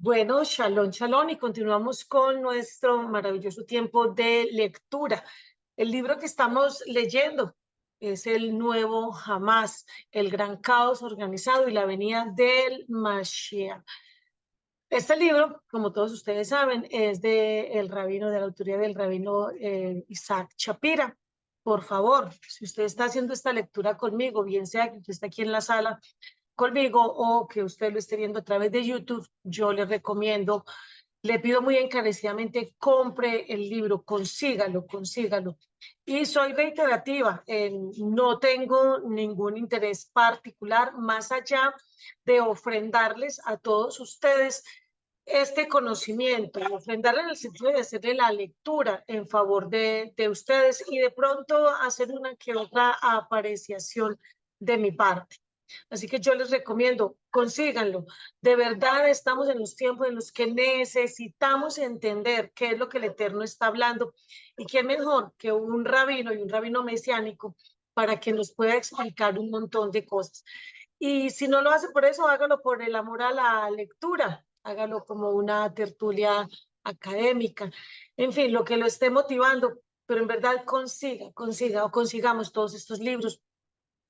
Bueno, shalom, shalom, y continuamos con nuestro maravilloso tiempo de lectura. El libro que estamos leyendo es el Nuevo Hamás, el gran caos organizado y la venida del Mashiach. Este libro, como todos ustedes saben, es de la autoría del rabino Isaac Shapira. Por favor, si usted está haciendo esta lectura conmigo, bien sea que usted esté aquí en la sala conmigo o que usted lo esté viendo a través de YouTube, yo le recomiendo, le pido muy encarecidamente, compre el libro, consígalo, consígalo. Y soy reiterativa, no tengo ningún interés particular más allá de ofrendarles a todos ustedes este conocimiento, ofrendarle en el sentido de hacerle la lectura en favor de ustedes y de pronto hacer una que otra apreciación de mi parte. Así que yo les recomiendo, consíganlo. De verdad estamos en los tiempos en los que necesitamos entender qué es lo que el Eterno está hablando y quién mejor que un rabino y un rabino mesiánico para que nos pueda explicar un montón de cosas. Y si no lo hace por eso, hágalo por el amor a la lectura, hágalo como una tertulia académica, en fin, lo que lo esté motivando, pero en verdad consiga o consigamos todos estos libros,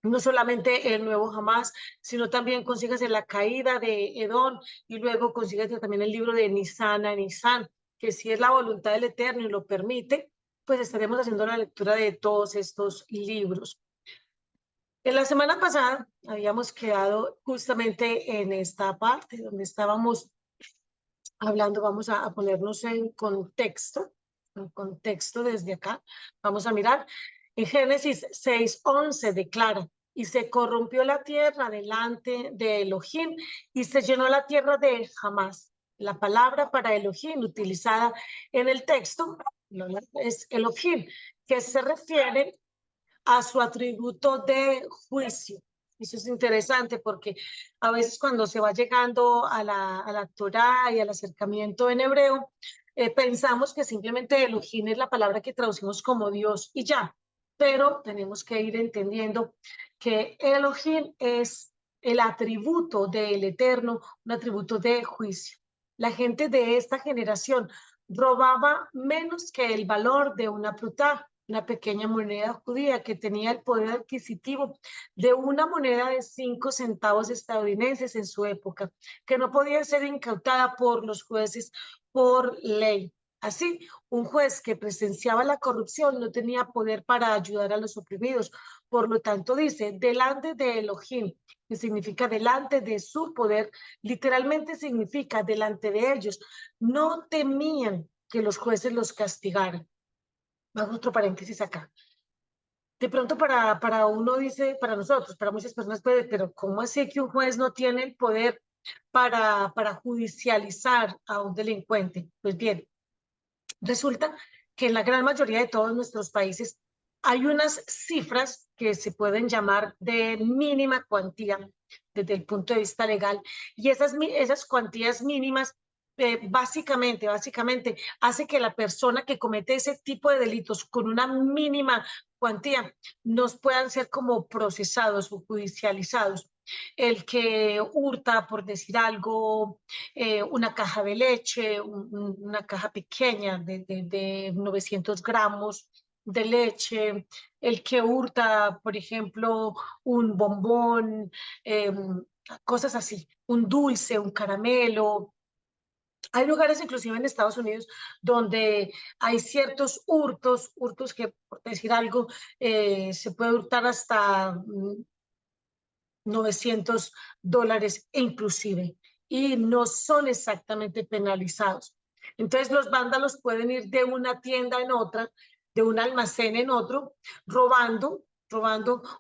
no solamente el Nuevo Hamás, sino también consígase La Caída de Edom y luego consígase también el libro de Nisan a Nisan, que si es la voluntad del Eterno y lo permite, pues estaremos haciendo la lectura de todos estos libros. En la semana pasada habíamos quedado justamente en esta parte donde estábamos hablando, vamos a ponernos en contexto desde acá. Vamos a mirar. En Génesis 6:11 declara, y se corrompió la tierra delante de Elohim y se llenó la tierra de Hamás. La palabra para Elohim utilizada en el texto es Elohim, que se refiere a su atributo de juicio. Eso es interesante porque a veces cuando se va llegando a la Torá y al acercamiento en hebreo, pensamos que simplemente Elohim es la palabra que traducimos como Dios y ya, pero tenemos que ir entendiendo que Elohim es el atributo del Eterno, un atributo de juicio. La gente de esta generación robaba menos que el valor de una prutá, una pequeña moneda judía que tenía el poder adquisitivo de una moneda de 5 centavos estadounidenses en su época, que no podía ser incautada por los jueces por ley. Así, un juez que presenciaba la corrupción no tenía poder para ayudar a los oprimidos. Por lo tanto, dice, delante de Elohim, que significa delante de su poder, literalmente significa delante de ellos. No temían que los jueces los castigaran. Hago otro paréntesis acá. De pronto para uno dice, para nosotros, para muchas personas puede, pero ¿cómo así que un juez no tiene el poder para judicializar a un delincuente? Pues bien, resulta que en la gran mayoría de todos nuestros países hay unas cifras que se pueden llamar de mínima cuantía desde el punto de vista legal y esas cuantías mínimas básicamente hace que la persona que comete ese tipo de delitos con una mínima cuantía nos puedan ser como procesados o judicializados. El que hurta, por decir algo, una caja de leche, una caja pequeña de 900 gramos de leche, el que hurta, por ejemplo, un bombón, eh, cosas así, un dulce, un caramelo. Hay lugares, inclusive en Estados Unidos, donde hay ciertos hurtos que, por decir algo, se puede hurtar hasta $900 inclusive, y no son exactamente penalizados. Entonces los vándalos pueden ir de una tienda en otra, de un almacén en otro, robando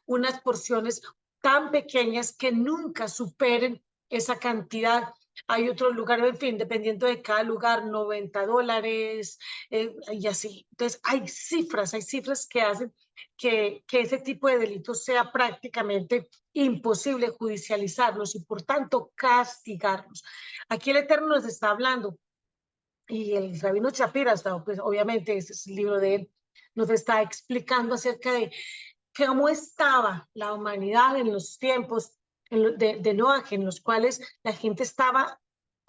unas porciones tan pequeñas que nunca superen esa cantidad. Hay otros lugares, en fin, dependiendo de cada lugar, $90 y así. Entonces hay cifras que hacen que ese tipo de delitos sea prácticamente imposible judicializarlos y por tanto castigarlos. Aquí el Eterno nos está hablando y el rabino Shapira, pues obviamente ese es el libro de él, nos está explicando acerca de cómo estaba la humanidad en los tiempos de Noaj, en los cuales la gente estaba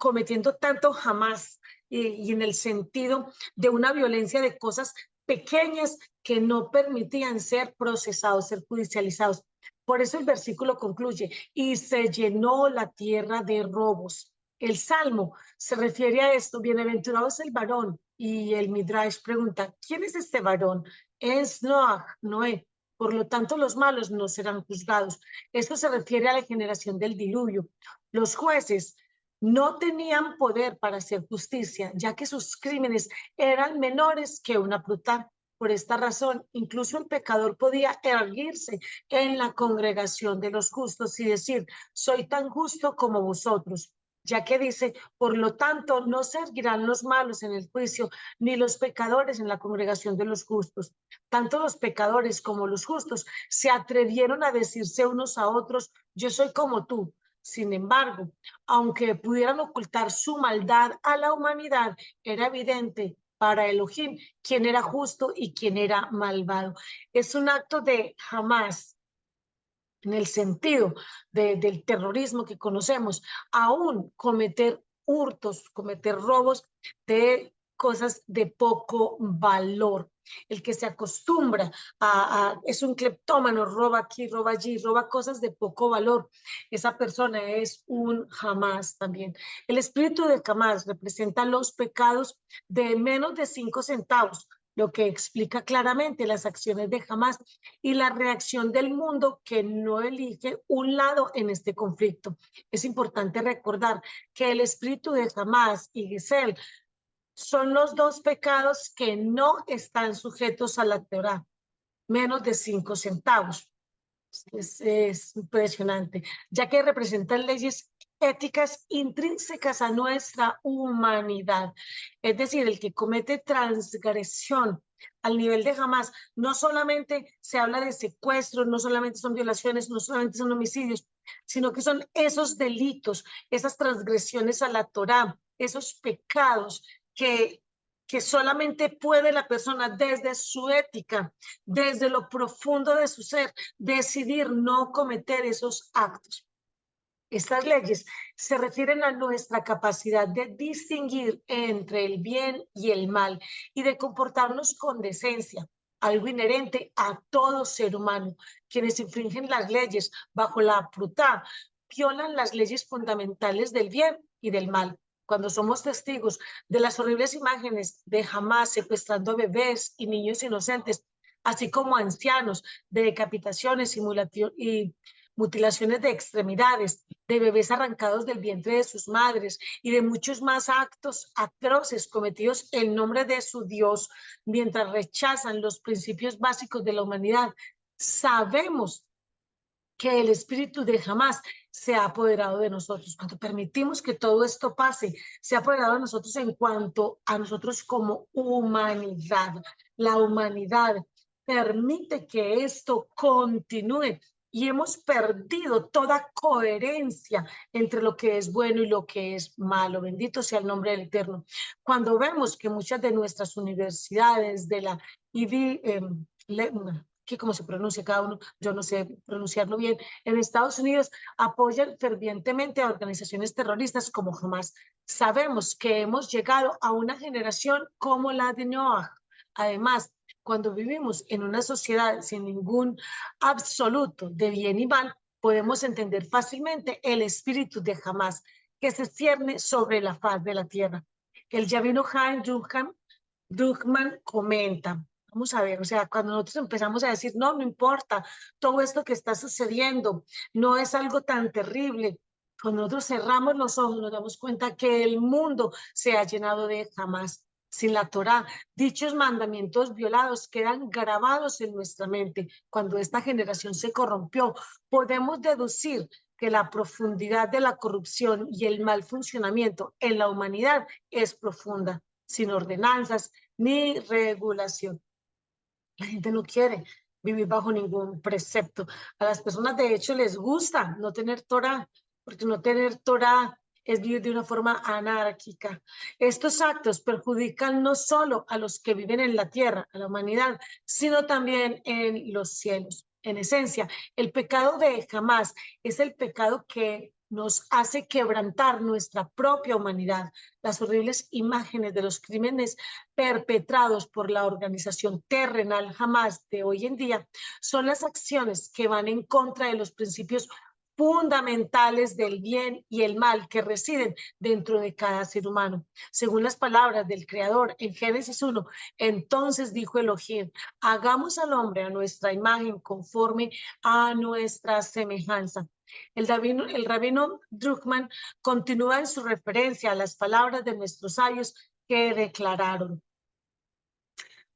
cometiendo tanto jamás y en el sentido de una violencia de cosas pequeñas que no permitían ser procesados, ser judicializados. Por eso el versículo concluye, y se llenó la tierra de robos. El Salmo se refiere a esto, bienaventurado es el varón, y el Midrash pregunta, ¿quién es este varón? Es Noah, Noé. Por lo tanto, los malos no serán juzgados. Esto se refiere a la generación del diluvio. Los jueces no tenían poder para hacer justicia, ya que sus crímenes eran menores que una pruta. Por esta razón, incluso el pecador podía erguirse en la congregación de los justos y decir, soy tan justo como vosotros, ya que dice, por lo tanto, no se erguirán los malos en el juicio, ni los pecadores en la congregación de los justos. Tanto los pecadores como los justos se atrevieron a decirse unos a otros, yo soy como tú. Sin embargo, aunque pudieran ocultar su maldad a la humanidad, era evidente para Elohim quién era justo y quién era malvado. Es un acto de jamás, en el sentido del terrorismo que conocemos, aún cometer hurtos, cometer robos de cosas de poco valor. El que se acostumbra es un cleptómano, roba aquí, roba allí, roba cosas de poco valor. Esa persona es un jamás también. El espíritu de jamás representa los pecados de menos de 5 centavos, lo que explica claramente las acciones de jamás y la reacción del mundo que no elige un lado en este conflicto. Es importante recordar que el espíritu de Hamás y Giselle son los dos pecados que no están sujetos a la Torá, menos de 5 centavos. Es impresionante, ya que representan leyes éticas intrínsecas a nuestra humanidad. Es decir, el que comete transgresión al nivel de jamás, no solamente se habla de secuestros, no solamente son violaciones, no solamente son homicidios, sino que son esos delitos, esas transgresiones a la Torá, esos pecados que, que solamente puede la persona desde su ética, desde lo profundo de su ser, decidir no cometer esos actos. Estas leyes se refieren a nuestra capacidad de distinguir entre el bien y el mal y de comportarnos con decencia, algo inherente a todo ser humano. Quienes infringen las leyes bajo la prutá violan las leyes fundamentales del bien y del mal. Cuando somos testigos de las horribles imágenes de Hamás secuestrando bebés y niños inocentes, así como ancianos, de decapitaciones y mutilaciones de extremidades, de bebés arrancados del vientre de sus madres y de muchos más actos atroces cometidos en nombre de su Dios, mientras rechazan los principios básicos de la humanidad. Sabemos que el espíritu de jamás se ha apoderado de nosotros. Cuando permitimos que todo esto pase, se ha apoderado de nosotros en cuanto a nosotros como humanidad. La humanidad permite que esto continúe y hemos perdido toda coherencia entre lo que es bueno y lo que es malo. Bendito sea el nombre del Eterno. Cuando vemos que muchas de nuestras universidades de la IB, que como se pronuncia cada uno, yo no sé pronunciarlo bien, en Estados Unidos apoyan fervientemente a organizaciones terroristas como Hamas. Sabemos que hemos llegado a una generación como la de Noah. Además, cuando vivimos en una sociedad sin ningún absoluto de bien y mal, podemos entender fácilmente el espíritu de Hamas que se cierne sobre la faz de la tierra. El Yavino Haim Duchman comenta, vamos a ver, o sea, cuando nosotros empezamos a decir, no, no importa, todo esto que está sucediendo no es algo tan terrible. Cuando nosotros cerramos los ojos, nos damos cuenta que el mundo se ha llenado de jamás. Sin la Torá, dichos mandamientos violados quedan grabados en nuestra mente. Cuando esta generación se corrompió, podemos deducir que la profundidad de la corrupción y el mal funcionamiento en la humanidad es profunda, sin ordenanzas ni regulación. La gente no quiere vivir bajo ningún precepto. A las personas, de hecho, les gusta no tener Torah, porque no tener Torah es vivir de una forma anárquica. Estos actos perjudican no solo a los que viven en la tierra, a la humanidad, sino también en los cielos. En esencia, el pecado de jamás es el pecado que nos hace quebrantar nuestra propia humanidad. Las horribles imágenes de los crímenes perpetrados por la organización terrenal Hamas de hoy en día son las acciones que van en contra de los principios fundamentales del bien y el mal que residen dentro de cada ser humano. Según las palabras del Creador en Génesis 1, entonces dijo Elohim, hagamos al hombre a nuestra imagen conforme a nuestra semejanza. El rabino Druckmann continúa en su referencia a las palabras de nuestros sabios que declararon: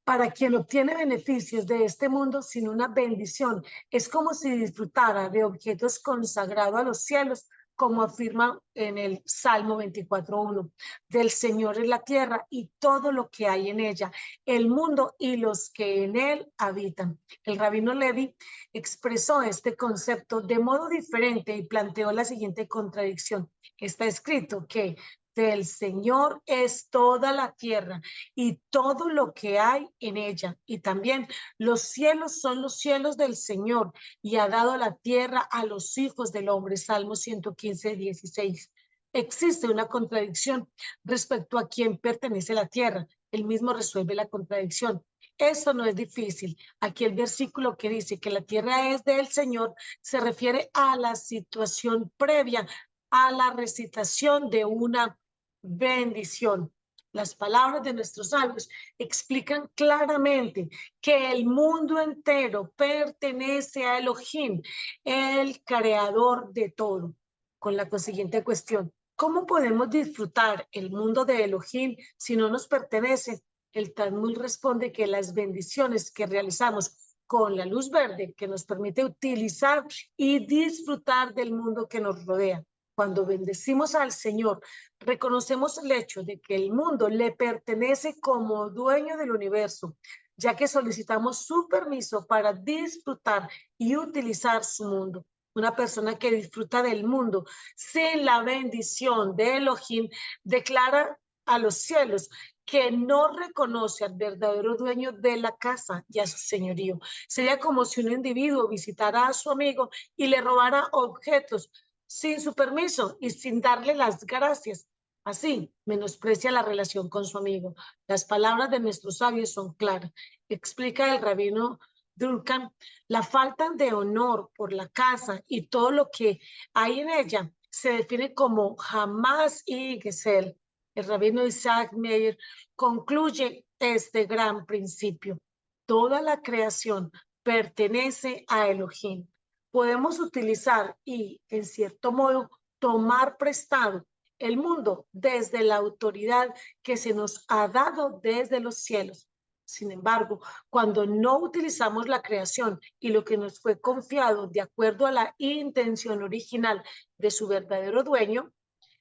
para quien obtiene beneficios de este mundo sin una bendición, es como si disfrutara de objetos consagrados a los cielos, como afirma en el Salmo 24:1. Del Señor es la tierra y todo lo que hay en ella, el mundo y los que en él habitan. El rabino Levi expresó este concepto de modo diferente y planteó la siguiente contradicción. Está escrito que del Señor es toda la tierra y todo lo que hay en ella. Y también los cielos son los cielos del Señor y ha dado la tierra a los hijos del hombre. Salmo 115:16. Existe una contradicción respecto a quién pertenece la tierra. Él mismo resuelve la contradicción. Eso no es difícil. Aquí el versículo que dice que la tierra es del Señor se refiere a la situación previa a la recitación de una bendición. Las palabras de nuestros sabios explican claramente que el mundo entero pertenece a Elohim, el creador de todo. Con la consiguiente cuestión, ¿cómo podemos disfrutar el mundo de Elohim si no nos pertenece? El Talmud responde que las bendiciones que realizamos con la luz verde que nos permite utilizar y disfrutar del mundo que nos rodea. Cuando bendecimos al Señor, reconocemos el hecho de que el mundo le pertenece como dueño del universo, ya que solicitamos su permiso para disfrutar y utilizar su mundo. Una persona que disfruta del mundo sin la bendición de Elohim declara a los cielos que no reconoce al verdadero dueño de la casa y a su señorío. Sería como si un individuo visitara a su amigo y le robara objetos sin su permiso y sin darle las gracias. Así, menosprecia la relación con su amigo. Las palabras de nuestros sabios son claras. Explica el rabino Durkheim, la falta de honor por la casa y todo lo que hay en ella se define como Hamas y Gesell. El rabino Isaac Meyer concluye este gran principio. Toda la creación pertenece a Elohim. Podemos utilizar y, en cierto modo, tomar prestado el mundo desde la autoridad que se nos ha dado desde los cielos. Sin embargo, cuando no utilizamos la creación y lo que nos fue confiado de acuerdo a la intención original de su verdadero dueño,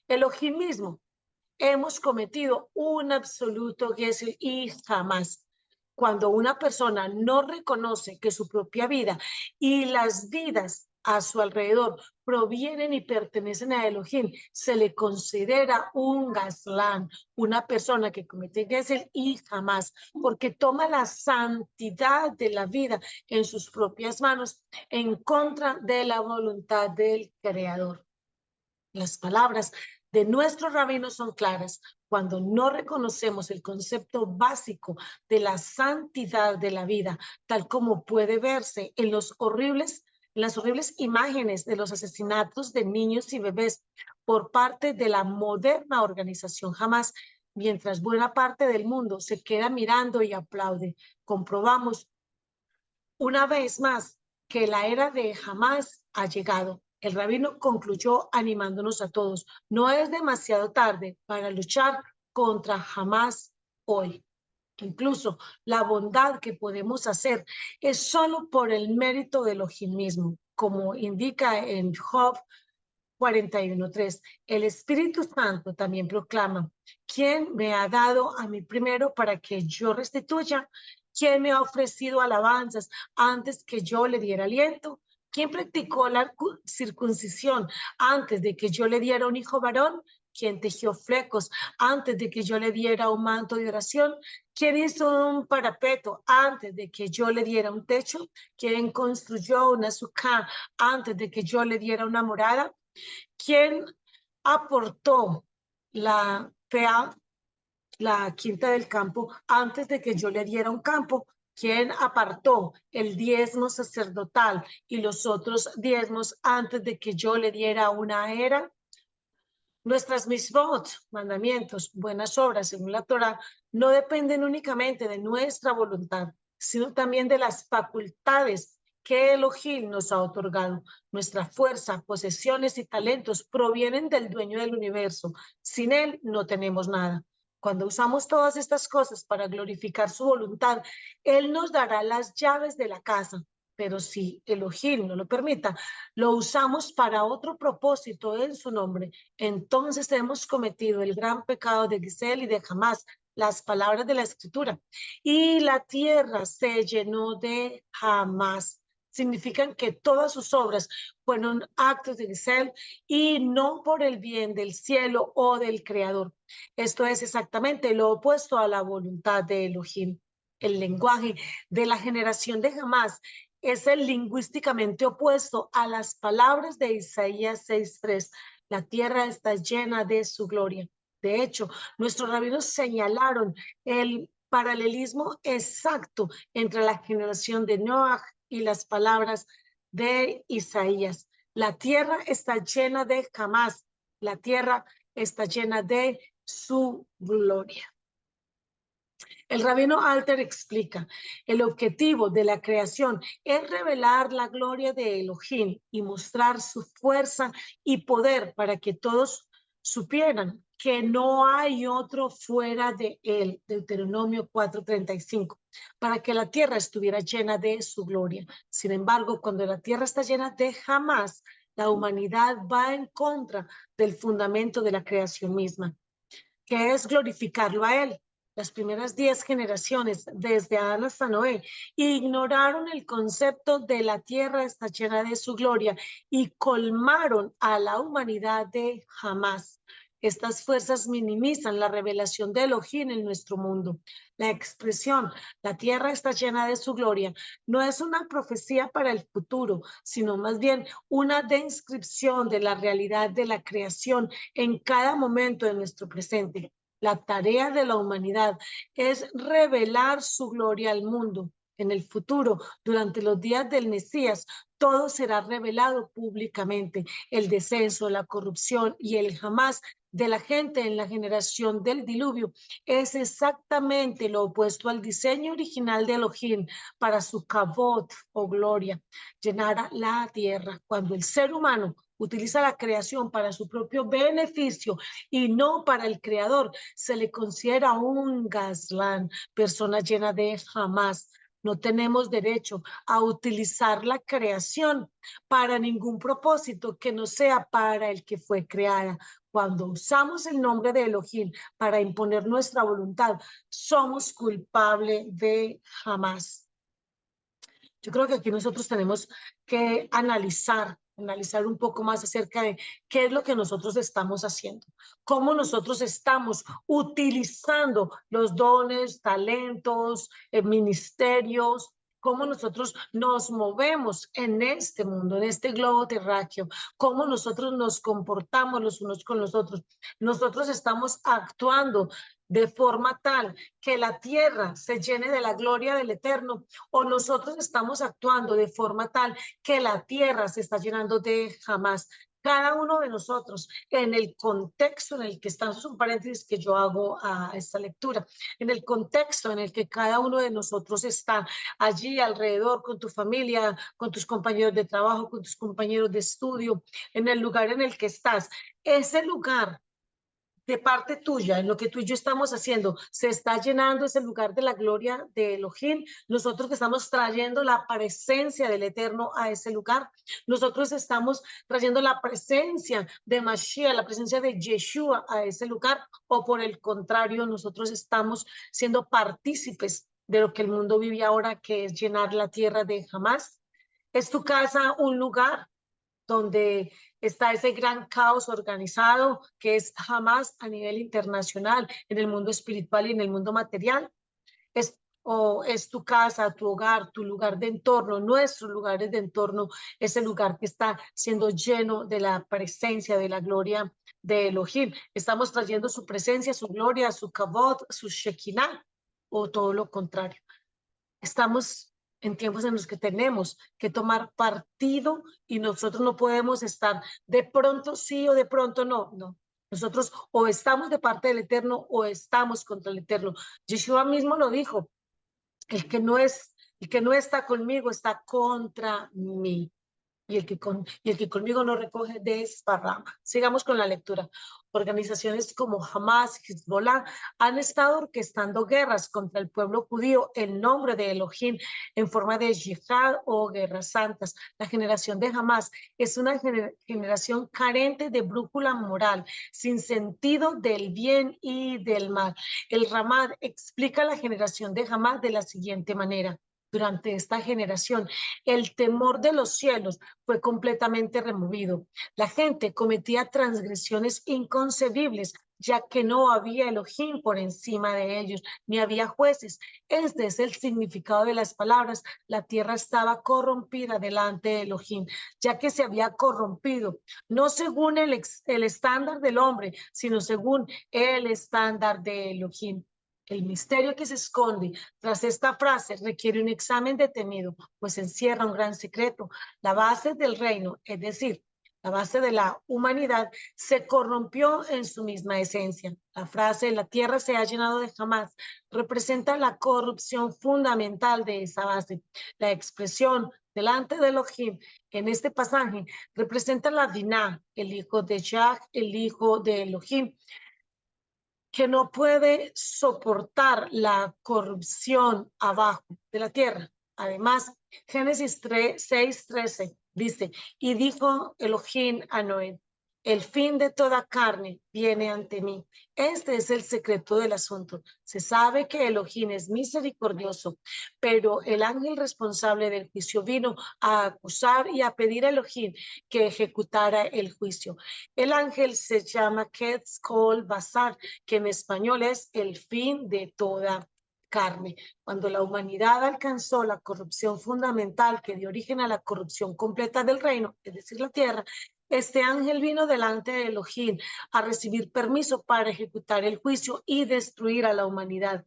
Elohim mismo, hemos cometido un absoluto gesed y jamás. Cuando una persona no reconoce que su propia vida y las vidas a su alrededor provienen y pertenecen a Elohim, se le considera un gaslán, una persona que comete gesed y jamás, porque toma la santidad de la vida en sus propias manos en contra de la voluntad del Creador. Las palabras de nuestros rabinos son claras. Cuando no reconocemos el concepto básico de la santidad de la vida, tal como puede verse en las horribles imágenes de los asesinatos de niños y bebés por parte de la moderna organización Hamas, mientras buena parte del mundo se queda mirando y aplaude, comprobamos una vez más que la era de Hamas ha llegado. El rabino concluyó animándonos a todos. No es demasiado tarde para luchar contra Hamas hoy. Incluso la bondad que podemos hacer es solo por el mérito de Elohim mismo, como indica en Job 41:3. El Espíritu Santo también proclama: ¿quién me ha dado a mí primero para que yo restituya? ¿Quién me ha ofrecido alabanzas antes que yo le diera aliento? ¿Quién practicó la circuncisión antes de que yo le diera un hijo varón? ¿Quién tejió flecos antes de que yo le diera un manto de oración? ¿Quién hizo un parapeto antes de que yo le diera un techo? ¿Quién construyó una sucá antes de que yo le diera una morada? ¿Quién aportó la PA, la quinta del campo, antes de que yo le diera un campo? ¿Quién apartó el diezmo sacerdotal y los otros diezmos antes de que yo le diera una era? Nuestras misbot, mandamientos, buenas obras según la Torá, no dependen únicamente de nuestra voluntad, sino también de las facultades que Elohim nos ha otorgado. Nuestra fuerza, posesiones y talentos provienen del dueño del universo. Sin él no tenemos nada. Cuando usamos todas estas cosas para glorificar su voluntad, él nos dará las llaves de la casa. Pero si Elohim no lo permita, lo usamos para otro propósito en su nombre, entonces hemos cometido el gran pecado de Gisel y de Jamás, las palabras de la escritura. Y la tierra se llenó de Jamás. Significan que todas sus obras fueron actos de Gisel y no por el bien del cielo o del creador. Esto es exactamente lo opuesto a la voluntad de Elohim. El lenguaje de la generación de Jamás es el lingüísticamente opuesto a las palabras de Isaías 6:3. La tierra está llena de su gloria. De hecho, nuestros rabinos señalaron el paralelismo exacto entre la generación de Noah y las palabras de Isaías. La tierra está llena de Jamás. La tierra está llena de su gloria. El rabino Alter explica, el objetivo de la creación es revelar la gloria de Elohim y mostrar su fuerza y poder para que todos supieran que no hay otro fuera de él, Deuteronomio 4:35, para que la tierra estuviera llena de su gloria. Sin embargo, cuando la tierra está llena de Jamás, la humanidad va en contra del fundamento de la creación misma, que es glorificarlo a él. Las primeras 10 generaciones, desde Adán hasta Noé, ignoraron el concepto de la tierra está llena de su gloria y colmaron a la humanidad de Jamás. Estas fuerzas minimizan la revelación de Elohim en nuestro mundo. La expresión, la tierra está llena de su gloria, no es una profecía para el futuro, sino más bien una descripción de la realidad de la creación en cada momento de nuestro presente. La tarea de la humanidad es revelar su gloria al mundo. En el futuro, durante los días del Mesías, todo será revelado públicamente. El descenso, la corrupción y el Jamás de la gente en la generación del diluvio es exactamente lo opuesto al diseño original de Elohim para su kavod o gloria, llenar la tierra. Cuando el ser humano utiliza la creación para su propio beneficio y no para el creador, se le considera un gazlán, persona llena de Jamás. No tenemos derecho a utilizar la creación para ningún propósito que no sea para el que fue creada. Cuando usamos el nombre de Elohim para imponer nuestra voluntad, somos culpables de Jamás. Yo creo que aquí nosotros tenemos que analizar un poco más acerca de qué es lo que nosotros estamos haciendo, cómo nosotros estamos utilizando los dones, talentos, ministerios, cómo nosotros nos movemos en este mundo, en este globo terráqueo, cómo nosotros nos comportamos los unos con los otros. Nosotros estamos actuando de forma tal que la tierra se llene de la gloria del Eterno, o nosotros estamos actuando de forma tal que la tierra se está llenando de Jamás. Cada uno de nosotros, en el contexto en el que estamos, es un paréntesis que yo hago a esta lectura, en el contexto en el que cada uno de nosotros está allí alrededor, con tu familia, con tus compañeros de trabajo, con tus compañeros de estudio, en el lugar en el que estás, ese lugar de parte tuya, en lo que tú y yo estamos haciendo, se está llenando ese lugar de la gloria de Elohim. Nosotros que estamos trayendo la presencia del Eterno a ese lugar. Nosotros estamos trayendo la presencia de Mashiach, la presencia de Yeshua a ese lugar. O por el contrario, nosotros estamos siendo partícipes de lo que el mundo vive ahora, que es llenar la tierra de Jamás. ¿Es tu casa un lugar donde está ese gran caos organizado que es Jamás a nivel internacional, en el mundo espiritual y en el mundo material? ¿Es o es tu casa, tu hogar, tu lugar de entorno, nuestros lugares de entorno, ese lugar que está siendo lleno de la presencia, de la gloria de Elohim. Estamos trayendo su presencia, su gloria, su kabod, su shekinah, o todo lo contrario. Estamos en tiempos en los que tenemos que tomar partido y nosotros no podemos estar de pronto sí o de pronto no, no. Nosotros o estamos de parte del Eterno o estamos contra el Eterno. Yeshua mismo lo dijo, el que no está conmigo está contra mí. Y el que conmigo no recoge desparrama. Sigamos con la lectura. Organizaciones como Hamas, Hezbollah han estado orquestando guerras contra el pueblo judío en nombre de Elohim en forma de yihad o guerras santas. La generación de Hamas es una generación carente de brújula moral, sin sentido del bien y del mal. El Ramad explica la generación de Hamas de la siguiente manera. Durante esta generación, el temor de los cielos fue completamente removido. La gente cometía transgresiones inconcebibles, ya que no había Elohim por encima de ellos, ni había jueces. Este es el significado de las palabras. La tierra estaba corrompida delante de Elohim, ya que se había corrompido, no según el estándar del hombre, sino según el estándar de Elohim. El misterio que se esconde tras esta frase requiere un examen detenido, pues encierra un gran secreto. La base del reino, es decir, la base de la humanidad, se corrompió en su misma esencia. La frase "la tierra se ha llenado de jamás" representa la corrupción fundamental de esa base. La expresión delante de Elohim en este pasaje representa la Dinah, el hijo de Yah, el hijo de Elohim, que no puede soportar la corrupción abajo de la tierra. Además, Génesis 6:13 dice, y dijo Elohim a Noé, el fin de toda carne viene ante mí. Este es el secreto del asunto. Se sabe que Elohim es misericordioso, pero el ángel responsable del juicio vino a acusar y a pedir a Elohim que ejecutara el juicio. El ángel se llama Quetzal Basar, que en español es el fin de toda carne. Cuando la humanidad alcanzó la corrupción fundamental que dio origen a la corrupción completa del reino, es decir, la tierra, este ángel vino delante de Elohim a recibir permiso para ejecutar el juicio y destruir a la humanidad.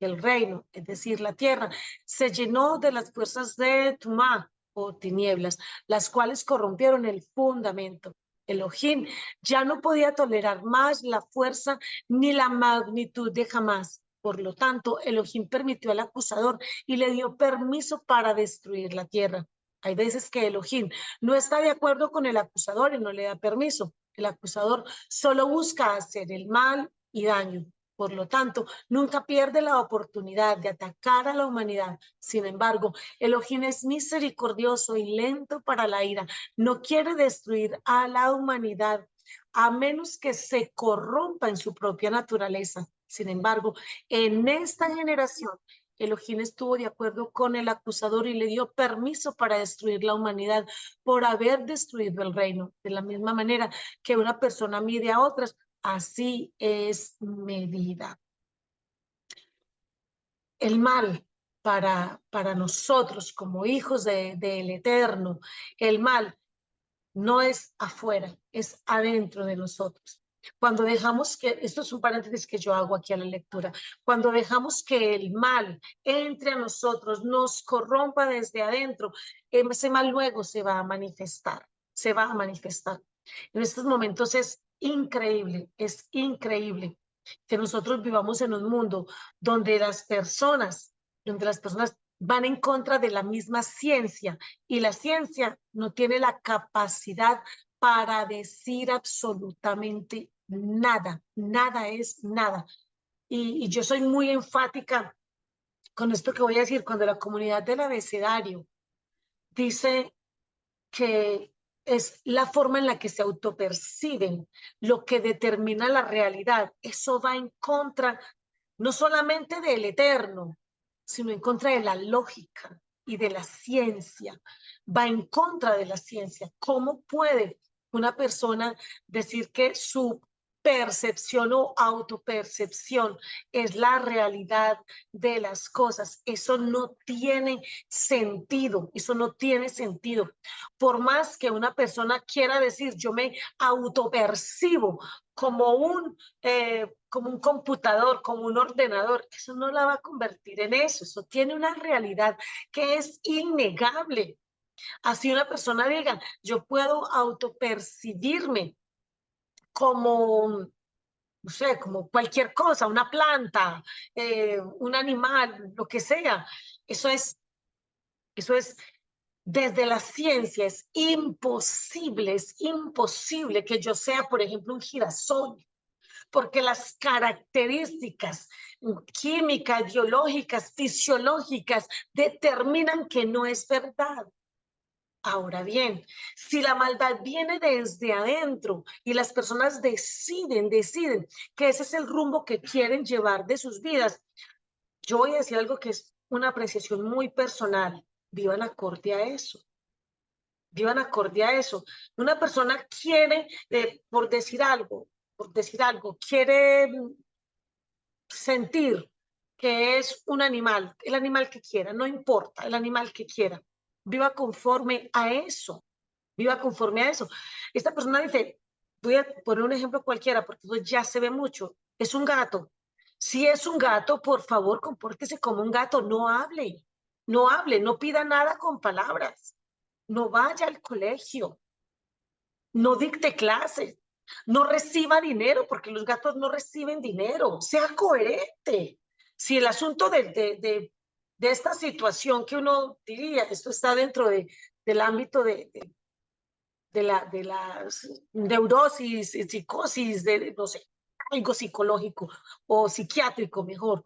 El reino, es decir, la tierra, se llenó de las fuerzas de Tumá o tinieblas, las cuales corrompieron el fundamento. Elohim ya no podía tolerar más la fuerza ni la magnitud de Hamás. Por lo tanto, Elohim permitió al acusador y le dio permiso para destruir la tierra. Hay veces que Elohim no está de acuerdo con el acusador y no le da permiso. El acusador solo busca hacer el mal y daño. Por lo tanto, nunca pierde la oportunidad de atacar a la humanidad. Sin embargo, Elohim es misericordioso y lento para la ira. No quiere destruir a la humanidad a menos que se corrompa en su propia naturaleza. Sin embargo, en esta generación, Elohim estuvo de acuerdo con el acusador y le dio permiso para destruir la humanidad por haber destruido el reino. De la misma manera que una persona mide a otras, así es medida. El mal para nosotros como hijos del Eterno, el mal no es afuera, es adentro de nosotros. Cuando dejamos que, esto es un paréntesis que yo hago aquí a la lectura, cuando dejamos que el mal entre a nosotros, nos corrompa desde adentro, ese mal luego se va a manifestar, se va a manifestar. En estos momentos es increíble que nosotros vivamos en un mundo donde las personas van en contra de la misma ciencia y la ciencia no tiene la capacidad para decir absolutamente nada, nada es nada. Y yo soy muy enfática con esto que voy a decir, cuando la comunidad del abecedario dice que es la forma en la que se autoperciben lo que determina la realidad, eso va en contra no solamente del eterno, sino en contra de la lógica y de la ciencia. Va en contra de la ciencia. ¿Cómo puede una persona decir que su percepción o autopercepción, es la realidad de las cosas. Eso no tiene sentido, eso no tiene sentido. Por más que una persona quiera decir, yo me autopercibo como un computador, como un ordenador, eso no la va a convertir en eso. Eso tiene una realidad que es innegable. Así una persona diga, yo puedo autopercibirme como, no sé, como cualquier cosa, una planta, un animal, lo que sea. Eso eso es desde la ciencia, es imposible que yo sea, por ejemplo, un girasol, porque las características químicas, biológicas, fisiológicas determinan que no es verdad. Ahora bien, si la maldad viene desde adentro y las personas deciden que ese es el rumbo que quieren llevar de sus vidas, yo voy a decir algo que es una apreciación muy personal. Vivan acorde a eso. Vivan acorde a eso. Una persona quiere, por decir algo, quiere sentir que es un animal, el animal que quiera, no importa, el animal que quiera. Viva conforme a eso. Viva conforme a eso. Esta persona dice, voy a poner un ejemplo cualquiera porque eso ya se ve mucho, es un gato. Si es un gato, por favor, compórtese como un gato, no hable, no pida nada con palabras, no vaya al colegio, no dicte clases, no reciba dinero, porque los gatos no reciben dinero, sea coherente. Si el asunto de esta situación que uno diría, esto está dentro del ámbito de las neurosis, psicosis, no sé, algo psicológico o psiquiátrico mejor,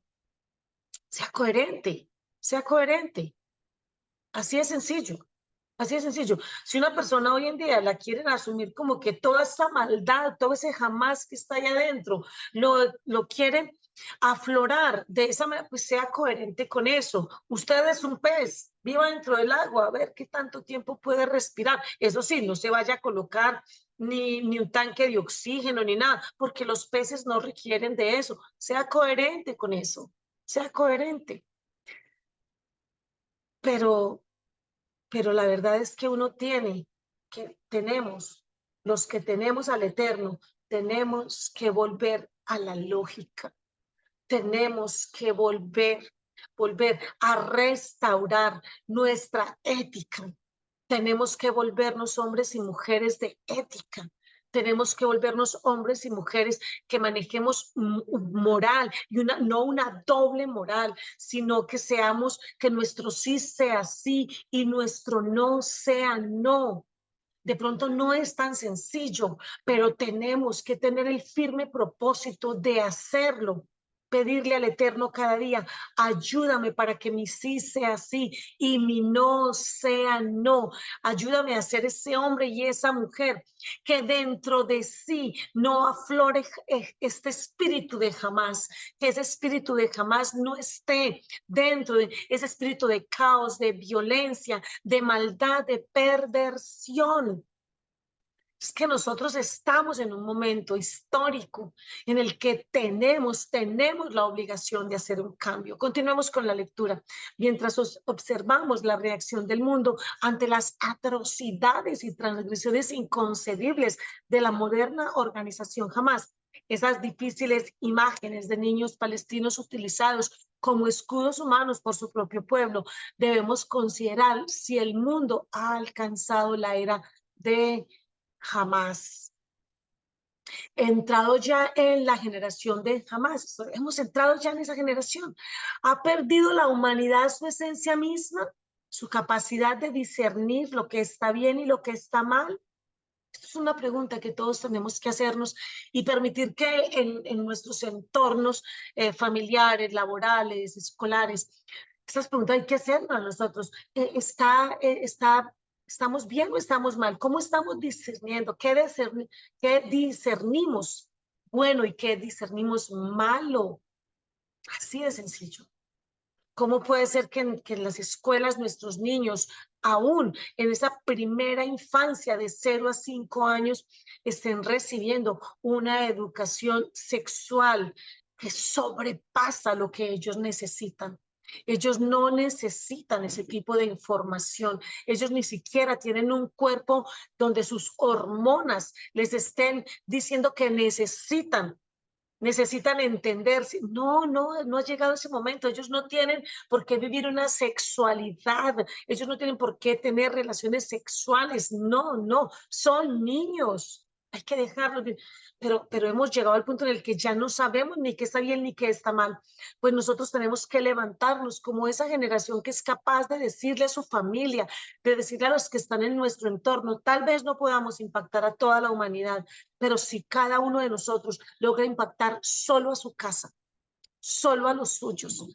sea coherente, sea coherente. Así de sencillo, así de sencillo. Si una persona hoy en día la quieren asumir como que toda esa maldad, todo ese jamás que está ahí adentro, lo quieren aflorar de esa manera, pues sea coherente con eso. Usted es un pez, viva dentro del agua, a ver qué tanto tiempo puede respirar. Eso sí, no se vaya a colocar ni un tanque de oxígeno ni nada, porque los peces no requieren de eso. Sea coherente con eso, sea coherente. Pero la verdad es que los que tenemos al Eterno, tenemos que volver a la lógica, tenemos que volver a restaurar nuestra ética, tenemos que volvernos hombres y mujeres de ética. Tenemos que volvernos hombres y mujeres que manejemos moral y no una doble moral, sino que que nuestro sí sea sí y nuestro no sea no. De pronto no es tan sencillo, pero tenemos que tener el firme propósito de hacerlo. Pedirle al Eterno cada día, ayúdame para que mi sí sea sí y mi no sea no. Ayúdame a ser ese hombre y esa mujer que dentro de sí no aflore este espíritu de jamás, que ese espíritu de jamás no esté dentro de ese espíritu de caos, de violencia, de maldad, de perversión. Es que nosotros estamos en un momento histórico en el que tenemos la obligación de hacer un cambio. Continuemos con la lectura. Mientras observamos la reacción del mundo ante las atrocidades y transgresiones inconcebibles de la moderna organización Hamas, esas difíciles imágenes de niños palestinos utilizados como escudos humanos por su propio pueblo, debemos considerar si el mundo ha alcanzado la era de Jamás. Entrado ya en la generación de jamás, hemos entrado ya en esa generación. ¿Ha perdido la humanidad su esencia misma, su capacidad de discernir lo que está bien y lo que está mal? Esta es una pregunta que todos tenemos que hacernos y permitir que en nuestros entornos familiares, laborales, escolares, estas preguntas hay que hacerlas nosotros. ¿Estamos bien o estamos mal? ¿Cómo estamos discerniendo? ¿Qué discernimos bueno y qué discernimos malo? Así de sencillo. ¿Cómo puede ser que en las escuelas nuestros niños, aún en esa primera infancia de 0 a 5 años, estén recibiendo una educación sexual que sobrepasa lo que ellos necesitan? Ellos no necesitan ese tipo de información. Ellos ni siquiera tienen un cuerpo donde sus hormonas les estén diciendo que necesitan entender. No, no, no ha llegado ese momento. Ellos no tienen por qué vivir una sexualidad. Ellos no tienen por qué tener relaciones sexuales. No, no, son niños. Hay que dejarlos. Pero hemos llegado al punto en el que ya no sabemos ni qué está bien ni qué está mal. Pues nosotros tenemos que levantarnos como esa generación que es capaz de decirle a su familia, de decirle a los que están en nuestro entorno. Tal vez no podamos impactar a toda la humanidad, pero si cada uno de nosotros logra impactar solo a su casa, solo a los suyos,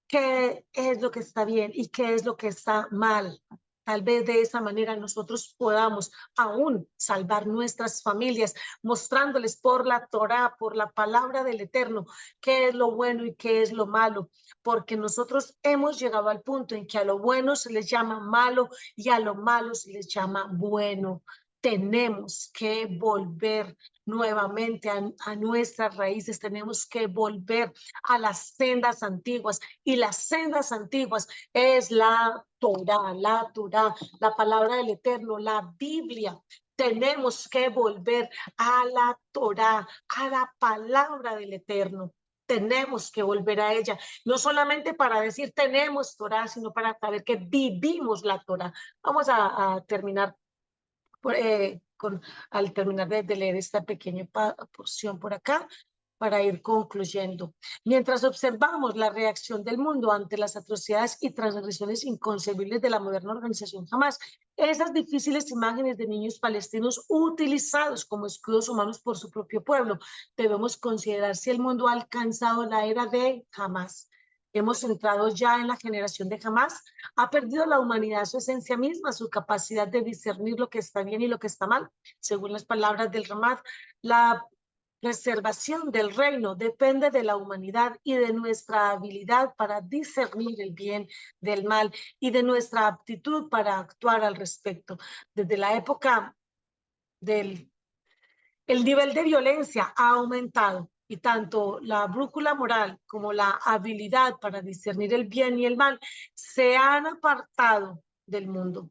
qué es lo que está bien y qué es lo que está mal. Tal vez de esa manera nosotros podamos aún salvar nuestras familias, mostrándoles por la Torá, por la palabra del Eterno, qué es lo bueno y qué es lo malo, porque nosotros hemos llegado al punto en que a lo bueno se les llama malo y a lo malo se les llama bueno. Tenemos que volver nuevamente a nuestras raíces, tenemos que volver a las sendas antiguas, y las sendas antiguas es la palabra del Eterno, la Biblia. Tenemos que volver a la Torá, a la palabra del Eterno. Tenemos que volver a ella, no solamente para decir tenemos Torá, sino para saber que vivimos la Torá. Vamos a terminar al terminar de leer esta pequeña porción por acá, para ir concluyendo. Mientras observamos la reacción del mundo ante las atrocidades y transgresiones inconcebibles de la moderna organización Hamas, esas difíciles imágenes de niños palestinos utilizados como escudos humanos por su propio pueblo, debemos considerar si el mundo ha alcanzado la era de Hamas. Hemos entrado ya en la generación de Hamas. Ha perdido la humanidad su esencia misma, su capacidad de discernir lo que está bien y lo que está mal. Según las palabras del Ramad, la preservación del reino depende de la humanidad y de nuestra habilidad para discernir el bien del mal y de nuestra aptitud para actuar al respecto. Desde la época del el nivel de violencia ha aumentado, y tanto la brújula moral como la habilidad para discernir el bien y el mal se han apartado del mundo.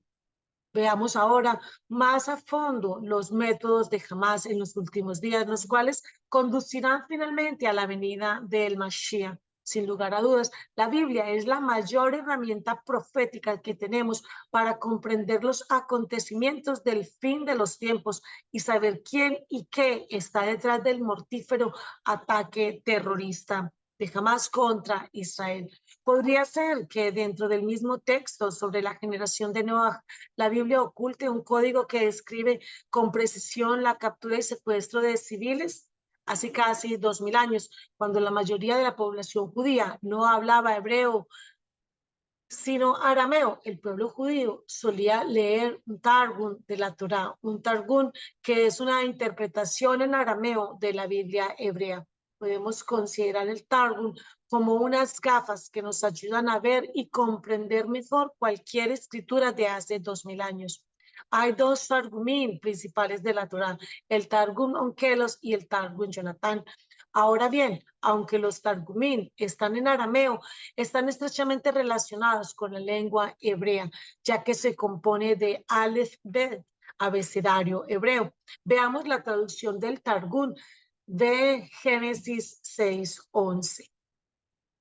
Veamos ahora más a fondo los métodos de Hamas en los últimos días, los cuales conducirán finalmente a la venida del Mashiach. Sin lugar a dudas, la Biblia es la mayor herramienta profética que tenemos para comprender los acontecimientos del fin de los tiempos y saber quién y qué está detrás del mortífero ataque terrorista de Hamas contra Israel. Podría ser que dentro del mismo texto sobre la generación de Noah, la Biblia oculte un código que describe con precisión la captura y secuestro de civiles hace casi 2000 años, cuando la mayoría de la población judía no hablaba hebreo, sino arameo. El pueblo judío solía leer un Targum de la Torá, un Targum que es una interpretación en arameo de la Biblia hebrea. Podemos considerar el Targum como unas gafas que nos ayudan a ver y comprender mejor cualquier escritura de hace 2000 años. Hay dos Targumim principales de la Torá, el Targum Onkelos y el Targum Jonatán. Ahora bien, aunque los Targumim están en arameo, están estrechamente relacionados con la lengua hebrea, ya que se compone de Aleph Bet, abecedario hebreo. Veamos la traducción del Targum de Génesis 6:11.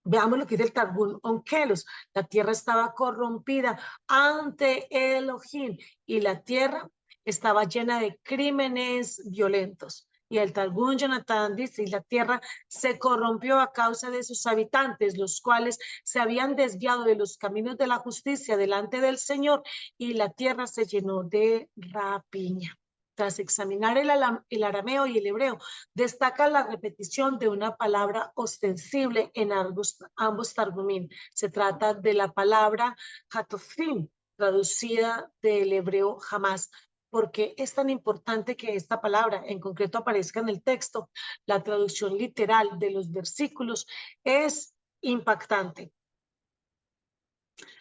Veamos lo que dice el Targum Onkelos. La tierra estaba corrompida ante Elohim y la tierra estaba llena de crímenes violentos. Y el Targum Jonatán dice, y la tierra se corrompió a causa de sus habitantes, los cuales se habían desviado de los caminos de la justicia delante del Señor, y la tierra se llenó de rapiña. Tras examinar el arameo y el hebreo, destaca la repetición de una palabra ostensible en ambos targumim. Se trata de la palabra hatofim, traducida del hebreo jamás. ¿Por qué es tan importante que esta palabra en concreto aparezca en el texto? La traducción literal de los versículos es impactante.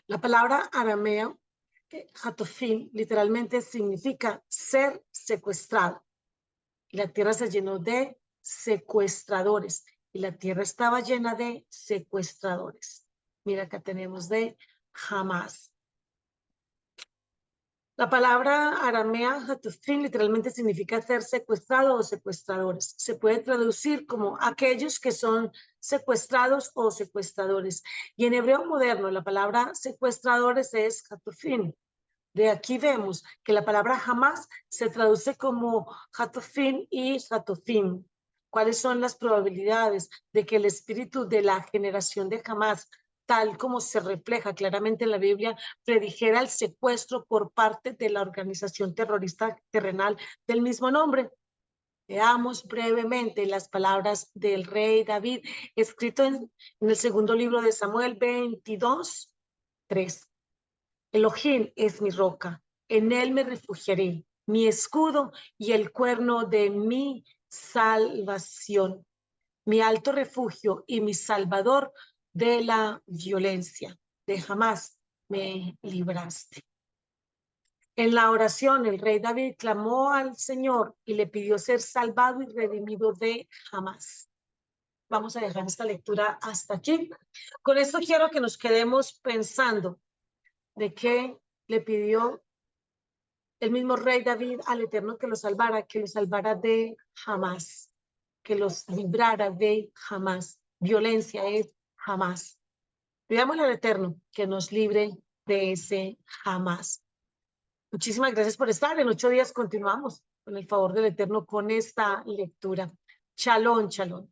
La palabra aramea, hatofim, literalmente significa ser secuestrado. Y la tierra se llenó de secuestradores. Y la tierra estaba llena de secuestradores. Mira, acá tenemos de Hamas. La palabra aramea hatufim literalmente significa ser secuestrado o secuestradores. Se puede traducir como aquellos que son secuestrados o secuestradores. Y en hebreo moderno la palabra secuestradores es hatufim. De aquí vemos que la palabra Hamas se traduce como hatufim y hatufim. ¿Cuáles son las probabilidades de que el espíritu de la generación de Hamas, tal como se refleja claramente en la Biblia, predijera el secuestro por parte de la organización terrorista terrenal del mismo nombre? Veamos brevemente las palabras del rey David, escrito en el segundo libro de Samuel 22:3. Elohim es mi roca, en él me refugiaré, mi escudo y el cuerno de mi salvación, mi alto refugio y mi salvador de la violencia. De jamás me libraste. En la oración, el rey David clamó al Señor y le pidió ser salvado y redimido de jamás. Vamos a dejar esta lectura hasta aquí. Con esto quiero que nos quedemos pensando de qué le pidió el mismo rey David al Eterno que lo salvara de jamás, que los librara de jamás. Violencia es jamás. Pidámosle al Eterno que nos libre de ese jamás. Muchísimas gracias por estar. En 8 días continuamos con el favor del Eterno con esta lectura. Shalom, shalom.